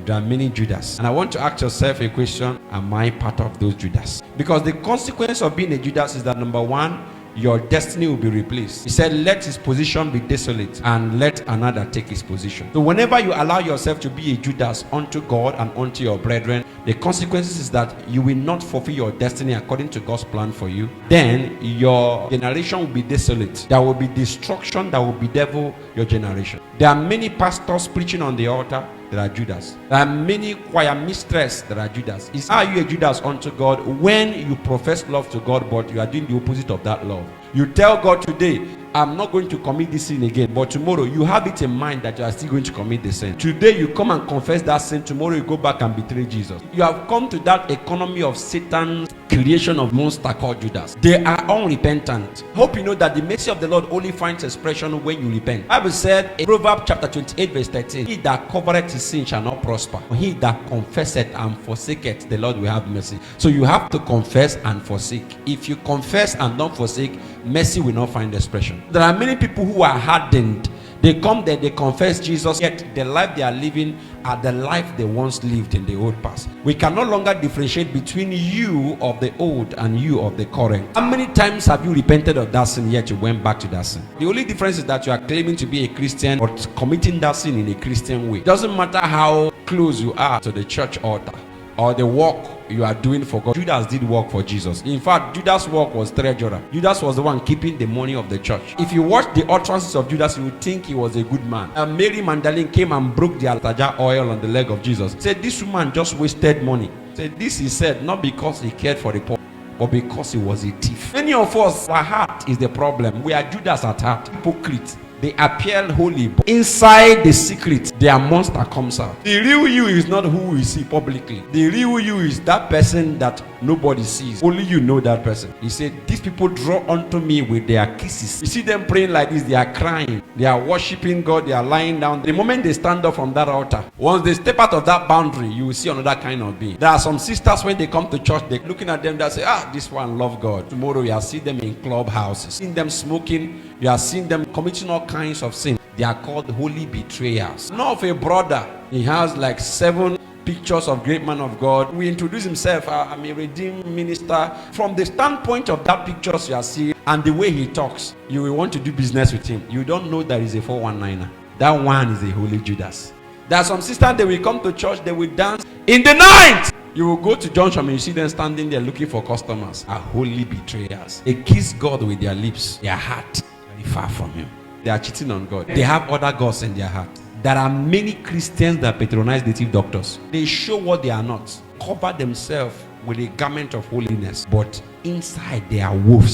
There are many Judas. And I want to ask yourself a question: am I part of those Judas? Because the consequence of being a Judas is that, number one, your destiny will be replaced. He said, let his position be desolate and let another take his position. So whenever you allow yourself to be a Judas unto God and unto your brethren, the consequences is that you will not fulfill your destiny according to God's plan for you. Then your generation will be desolate. There will be destruction that will bedevil your generation. There are many pastors preaching on the altar that are Judas. There are many choir mistresses that are Judas. Are you a Judas unto God when you profess love to God, but you are doing the opposite of that love? You tell God today, I'm not going to commit this sin again, but tomorrow you have it in mind that you are still going to commit the sin. Today you come and confess that sin, tomorrow you go back and betray Jesus. You have come to that economy of Satan's creation of monster called Judas. They are unrepentant. Hope you know that the mercy of the Lord only finds expression when you repent. Bible said in Proverbs chapter 28 verse 13, he that covereth his sin shall not prosper. He that confesseth and forsaketh, the Lord will have mercy. So you have to confess and forsake. If you confess and don't forsake, mercy will not find expression. There are many people who are hardened. They come there, they confess Jesus, yet the life they are living are the life they once lived in the old past. We can no longer differentiate between you of the old and you of the current. How many times have you repented of that sin, yet you went back to that sin? The only difference is that you are claiming to be a Christian, but committing that sin in a Christian way. It doesn't matter how close you are to the church altar or the work you are doing for God. Judas did work for Jesus. In fact, Judas' work was treasurer. Judas was the one keeping the money of the church. If you watch the utterances of Judas, you would think he was a good man. And Mary Magdalene came and broke the altar oil on the leg of Jesus. Said, this woman just wasted money. Said, this he said not because he cared for the poor, but because he was a thief. Many of us, our heart is the problem. We are Judas at heart, hypocrite. They appear holy, but inside the secret, their monster comes out. The real you is not who we see publicly. The real you is that person that nobody sees. Only you know that person. He said, these people draw unto me with their kisses. You see them praying like this, they are crying. They are worshiping God, they are lying down. The moment they stand up from that altar, once they step out of that boundary, you will see another kind of being. There are some sisters, when they come to church, they're looking at them, they say, this one love God. Tomorrow you are seeing them in clubhouses, seeing them smoking, you are seeing them committing all kinds of sin. They are called holy betrayers. Know of a brother, he has like 7 pictures of great man of God. We introduce himself, I'm a redeemed minister. From the standpoint of that pictures you are seeing and the way he talks, you will want to do business with him. You don't know that he's a 419er. That one is a holy Judas. There are some sisters, they will come to church, they will dance in the night. You will go to junction and you see them standing there looking for customers. Are holy betrayers. They kiss God with their lips. Their heart very far from him. They are cheating on God. They have other gods in their heart. There are many Christians that patronize native doctors. They show what they are not. Cover themselves with a garment of holiness, but inside they are wolves.